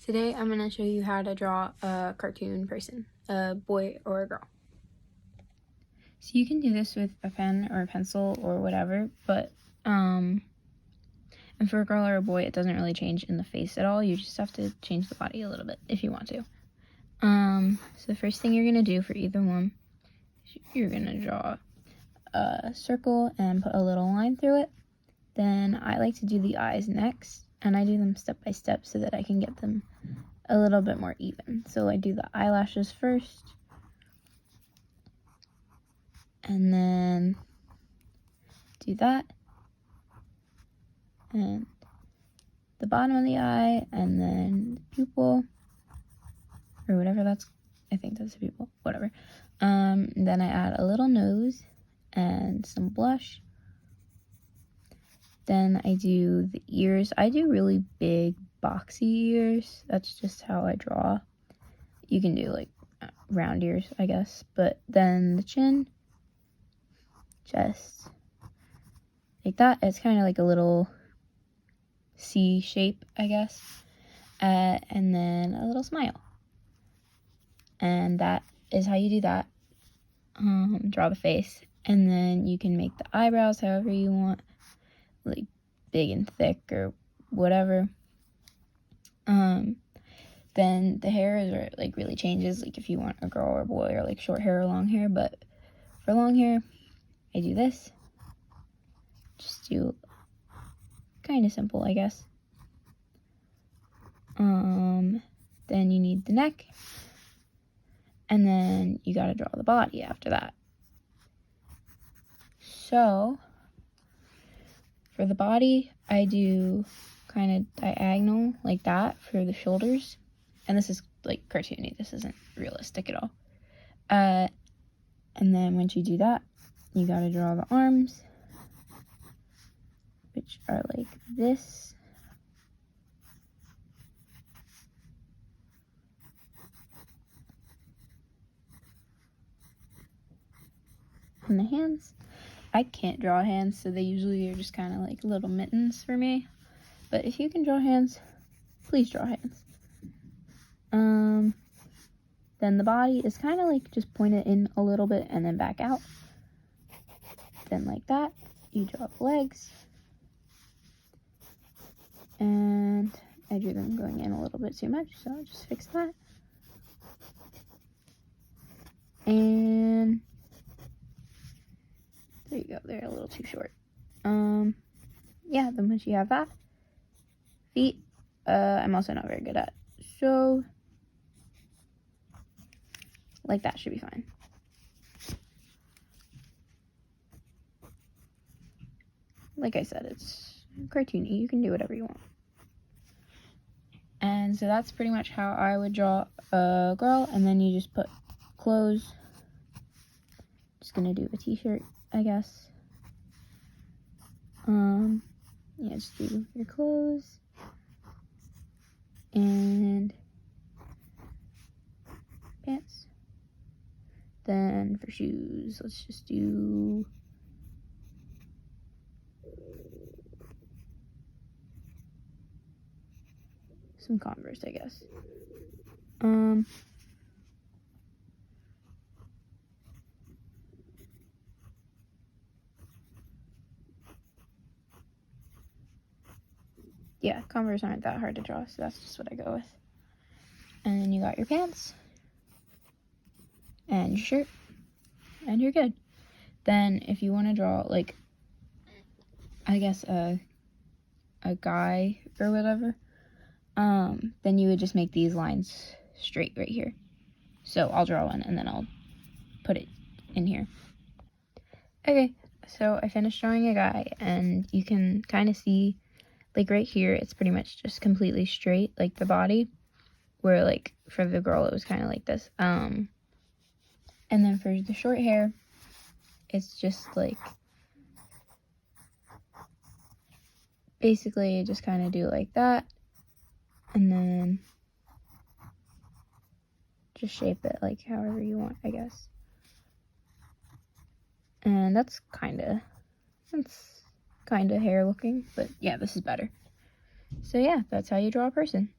Today I'm going to show you how to draw a cartoon person, a boy or a girl. So you can do this with a pen or a pencil or whatever, but and for a girl or a boy it doesn't really change in the face at all. You just have to change the body a little bit if you want to. So the first thing you're going to do for either one, you're going to draw a circle and put a little line through it. Then I like to do the eyes next, and I do them step by step so that I can get them a little bit more even. So I do the eyelashes first, and then do that, and the bottom of the eye, and then the pupil, or whatever that's, I think that's the pupil, whatever. Then I add a little nose and some blush. Then I do the ears. I do really big, boxy ears. That's just how I draw. You can do like round ears, I guess. But then the chin, just like that. It's kind of like a little C shape, I guess. And then a little smile. And that is how you do that. Draw the face. And then you can make the eyebrows however you want, like big and thick or whatever. Then the hair is like really changes, like if you want a girl or a boy, or like short hair or long hair. But for long hair, I do this. Just do kind of simple, I guess. Then you need the neck, and then you gotta draw the body after that. So for the body, I do kind of diagonal like that for the shoulders. And this is like cartoony. This isn't realistic at all. And then once you do that, you gotta draw the arms, which are like this. And the hands. I can't draw hands, so they usually are just kind of like little mittens for me. But if you can draw hands, please draw hands. Then the body is kind of like just point it in a little bit and then back out. Then like that, you draw the legs. And I drew them going in a little bit too much, so I'll just fix that. And there you go, they're a little too short. Yeah, then once you have that, feet, I'm also not very good at, so like that should be fine. Like I said, it's cartoony, you can do whatever you want. And so that's pretty much how I would draw a girl, and then you just put clothes. Just gonna do a t-shirt, I guess. Yeah, just do your clothes. And pants. Then for shoes, let's just do some Converse, I guess. Yeah, Converse aren't that hard to draw, so that's just what I go with. And then you got your pants and your shirt, and you're good. Then if you want to draw like, I guess a guy or whatever, then you would just make these lines straight right here. So I'll draw one and then I'll put it in here. Okay, so I finished drawing a guy, and you can kind of see, like right here, it's pretty much just completely straight, like the body, where like for the girl it was kind of like this. And then for the short hair, it's just like, basically just kind of do like that, and then just shape it like however you want, I guess. And that's kind of hair looking, but yeah, this is better. So yeah, that's how you draw a person.